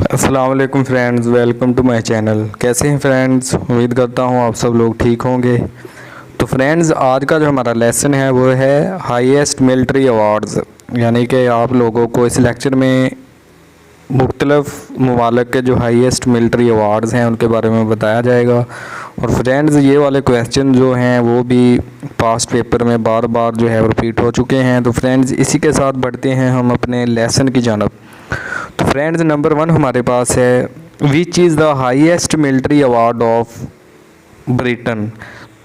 अस्सलाम वालेकुम friends, welcome to my channel. कैसे हैं फ्रेंड्स? उम्मीद करता हूँ आप सब लोग ठीक होंगे। तो फ्रेंड्स, आज का जो हमारा लेसन है वो है हाईएस्ट मिलिट्री अवार्ड्स, यानी कि आप लोगों को इस लेक्चर में मुख्तलिफ ममालिक के जो हाईएस्ट मिलिट्री अवार्ड्स हैं उनके बारे में बताया जाएगा। और फ्रेंड्स, ये वाले क्वेश्चन जो हैं वो भी पास्ट पेपर में बार बार जो है रिपीट हो चुके हैं। तो फ्रेंड्स, इसी के साथ बढ़ते हैं हम अपने लेसन की जानब। तो फ्रेंड्स, नंबर 1 हमारे पास है, विच is the highest military award of Britain.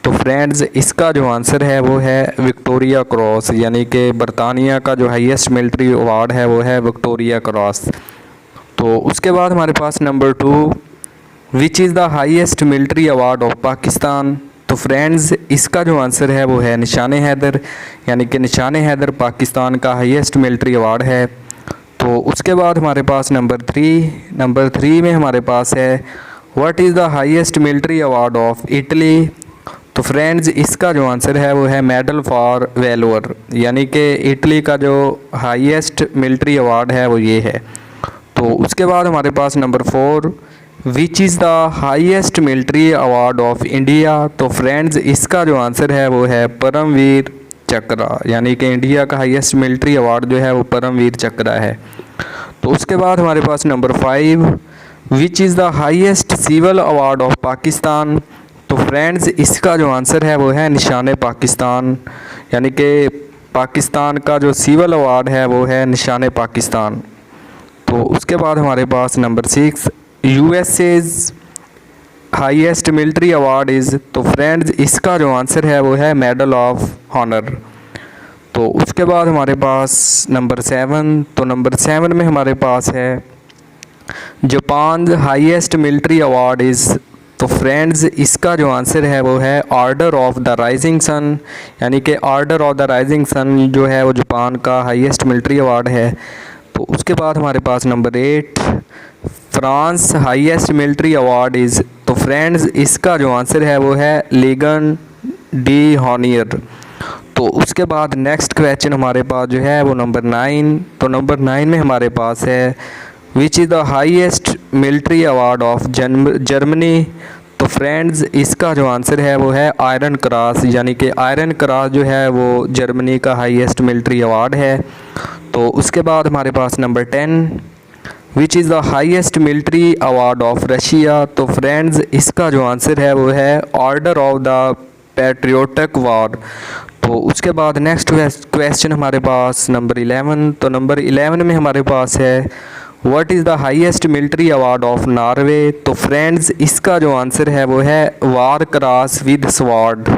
तो फ्रेंड्स, इसका जो आंसर है वो है विक्टोरिया क्रॉस, यानी कि बरतानिया का जो हाईएस्ट मिलिट्री अवार्ड है वो है विक्टोरिया क्रॉस। तो उसके बाद हमारे पास number 2, which is the highest military award of Pakistan. तो फ्रेंड्स, इसका जो आंसर है वो है निशान हैदर, यानी कि निशान हैदर पाकिस्तान का हाईएस्ट मिलिट्री अवार्ड है। तो उसके बाद हमारे पास नंबर 3 में हमारे पास है, what is the highest military award of Italy. तो फ्रेंड्स, इसका जो आंसर है वो है मेडल फॉर वैलोर, यानी कि इटली का जो हाईएस्ट मिलिट्री अवार्ड है वो ये है। तो उसके बाद हमारे पास number 4, which is the highest military award of India. तो फ्रेंड्स, इसका जो आंसर है वो है परमवीर चक्र, यानी कि इंडिया का हाईएस्ट मिलिट्री अवार्ड जो है वो परमवीर चक्र है। तो उसके बाद हमारे पास number 5, which is the highest civil award of Pakistan. तो फ्रेंड्स, इसका जो आंसर है वो है निशान पाकिस्तान, यानी कि पाकिस्तान का जो सिविल अवार्ड है वो है निशान पाकिस्तान। तो उसके बाद हमारे पास number 6, USA's highest military award is. तो फ्रेंड्स, इसका जो आंसर है वो है मेडल ऑफ ऑनर। तो उसके बाद हमारे पास नंबर 7, तो नंबर 7 में हमारे पास है Japan highest military award is. तो फ्रेंड्स, इसका जो आंसर है वो है order of the Rising Sun, यानी कि Order of the Rising Sun जो है वो जापान का हाईएस्ट मिलिट्री अवार्ड है। तो उसके बाद हमारे पास number 8, France highest military award is. तो फ्रेंड्स, इसका जो आंसर है वो है लीगन डी हॉनियर। तो उसके बाद नेक्स्ट क्वेश्चन हमारे पास जो है वो नंबर 9, तो नंबर 9 में हमारे पास है, विच is the highest military award of Germany. तो फ्रेंड्स, इसका जो आंसर है वो है आयरन क्रॉस, यानी कि आयरन क्रॉस जो है वो जर्मनी का हाईएस्ट मिलिट्री अवार्ड है। तो उसके बाद हमारे पास number 10, which is the highest military award of Russia. तो फ्रेंड्स, इसका जो आंसर है वो है order of the patriotic war. तो उसके बाद नेक्स्ट क्वेश्चन हमारे पास नंबर 11, तो नंबर 11 में हमारे पास है, what is the highest military award of Norway. तो फ्रेंड्स, इसका जो आंसर है वो है वार क्रॉस विद स्वॉर्ड,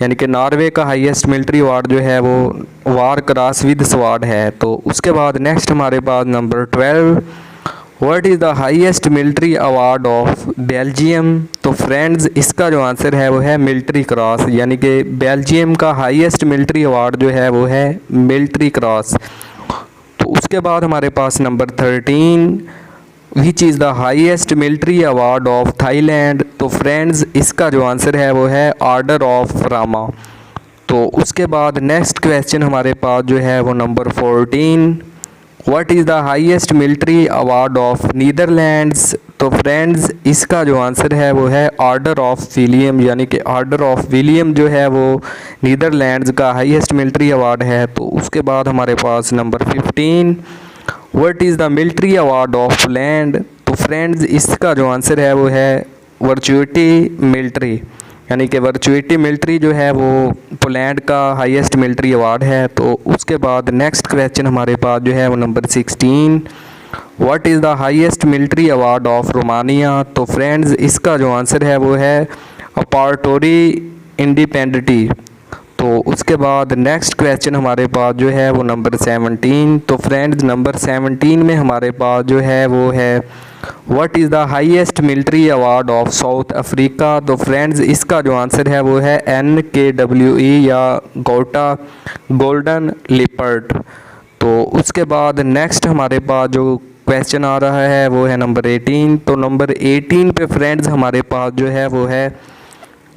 यानी कि नॉर्वे का हाईएस्ट मिलिट्री अवार्ड जो है वो वार क्रॉस विद स्वॉर्ड है। तो उसके बाद नेक्स्ट हमारे पास number 12, what is the highest military award of Belgium. तो फ्रेंड्स, इसका जो आंसर है वो है मिलिट्री क्रॉस, यानी कि बेल्जियम का हाईएस्ट मिलिट्री अवार्ड जो है वो है मिलिट्री क्रॉस। तो उसके बाद हमारे पास number 13, which is the highest military award of Thailand. तो फ्रेंड्स, इसका जो आंसर है वो है ऑर्डर ऑफ रामा। तो उसके बाद नेक्स्ट क्वेश्चन हमारे पास जो है वो number 14, what is the highest military award of Netherlands. तो फ्रेंड्स, इसका जो आंसर है वो है ऑर्डर ऑफ विलियम, यानी कि ऑर्डर ऑफ विलियम जो है वो नीदरलैंड्स का हाईएस्ट मिलिट्री अवार्ड है। तो उसके बाद हमारे पास number 15, what is the military award of Poland. तो फ्रेंड्स, इसका जो आंसर है वो है वर्चुइटी मिलिट्री, यानी कि वर्चुइटी मिलिट्री जो है वो पोलैंड का हाईएस्ट मिलिट्री अवार्ड है। तो उसके बाद नेक्स्ट क्वेश्चन हमारे पास जो है वो number 16, what is the highest military award of Romania. तो फ्रेंड्स, इसका जो आंसर है वो है अपार्टोरी इंडिपेंडेंटी। तो उसके बाद नेक्स्ट क्वेश्चन हमारे पास जो है वो नंबर 17, तो फ्रेंड्स नंबर 17 में हमारे पास जो है वो है, what is the highest military award of south Africa. तो फ्रेंड्स, इसका जो आंसर है वो है NKWE या गोटा गोल्डन लिपर्ड। तो उसके बाद नेक्स्ट हमारे पास जो क्वेश्चन आ रहा है वो है नंबर 18, तो नंबर 18 पे फ्रेंड्स हमारे पास जो है वो है,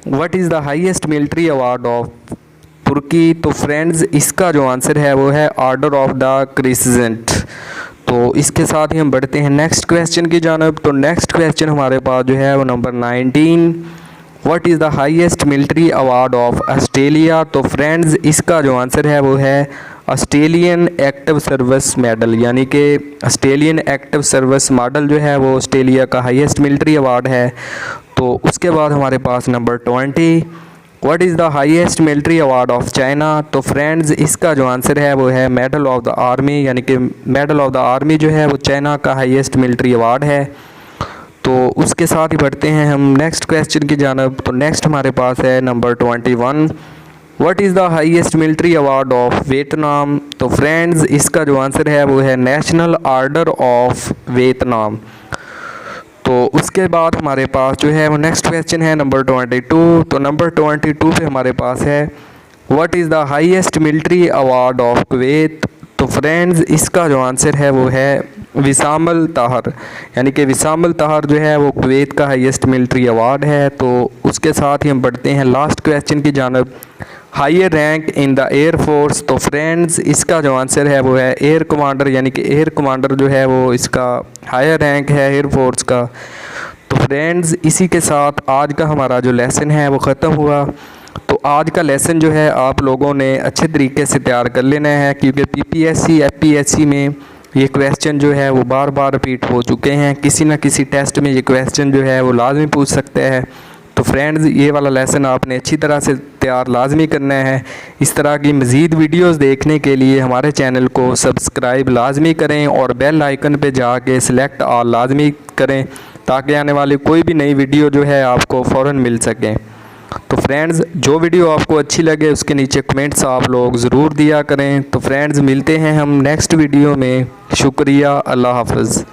what is the highest military award of Turkey. तो फ्रेंड्स, इसका जो आंसर है वो है ऑर्डर ऑफ द क्रिसेंट। तो इसके साथ ही हम बढ़ते हैं नेक्स्ट क्वेश्चन की जानब। तो नेक्स्ट क्वेश्चन हमारे पास जो है वो number 19, what is the highest military award of Australia. तो फ्रेंड्स इसका जो आंसर है वो है ऑस्ट्रेलियन एक्टिव सर्विस मेडल, यानी कि ऑस्ट्रेलियन एक्टिव सर्विस मेडल जो है वो ऑस्ट्रेलिया का हाईएस्ट मिलिट्री अवार्ड है। तो उसके बाद हमारे पास number 20, what is the highest military award of China. तो फ्रेंड्स इसका जो आंसर है वो है मेडल ऑफ द आर्मी, यानी कि मेडल ऑफ द आर्मी जो है वो चाइना का हाईएस्ट मिलिट्री अवार्ड है। तो उसके साथ ही बढ़ते हैं हम नेक्स्ट क्वेश्चन की जानब। तो नेक्स्ट हमारे पास है number 21, what is the highest military award of Vietnam. तो फ्रेंड्स इसका जो आंसर है वो है नेशनल आर्डर ऑफ वियतनाम। तो उसके बाद हमारे पास जो है वो नेक्स्ट क्वेश्चन है नंबर 22। तो नंबर 22 पे हमारे पास है what is the highest military award of Kuwait. तो फ्रेंड्स इसका जो आंसर है वो है विसाम अल ताहर, यानी कि विसाम अल ताहर जो है वो कुवैत का हाईएस्ट मिलिट्री अवार्ड है। तो उसके साथ ही हम बढ़ते हैं लास्ट क्वेश्चन की जानब, higher rank in the air force. तो फ्रेंड्स इसका जो आंसर है वो है एयर कमांडर, यानी कि एयर कमांडर जो है वो इसका हायर रैंक है एयर फोर्स का। तो फ्रेंड्स इसी के साथ आज का हमारा जो लेसन है वो ख़त्म हुआ। तो आज का लेसन जो है आप लोगों ने अच्छे तरीके से तैयार कर लेना है, क्योंकि पीपीएससी एफपीएससी में ये क्वेश्चन जो है वो बार बार रिपीट हो चुके हैं। किसी न किसी टेस्ट में ये क्वेश्चन जो है वो लाजमी पूछ सकते हैं। तो फ्रेंड्स ये वाला लेसन आपने अच्छी तरह से तैयार लाजमी करना है। इस तरह की मज़ीद वीडियोस देखने के लिए हमारे चैनल को सब्सक्राइब लाजमी करें और बेल आइकन पे जाके सिलेक्ट ऑल लाजमी करें, ताकि आने वाली कोई भी नई वीडियो जो है आपको फ़ौरन मिल सके। तो फ्रेंड्स जो वीडियो आपको अच्छी लगे उसके नीचे कमेंट्स आप लोग ज़रूर दिया करें। तो फ्रेंड्स मिलते हैं हम नेक्स्ट वीडियो में। शुक्रिया, अल्लाह हाफ़िज़।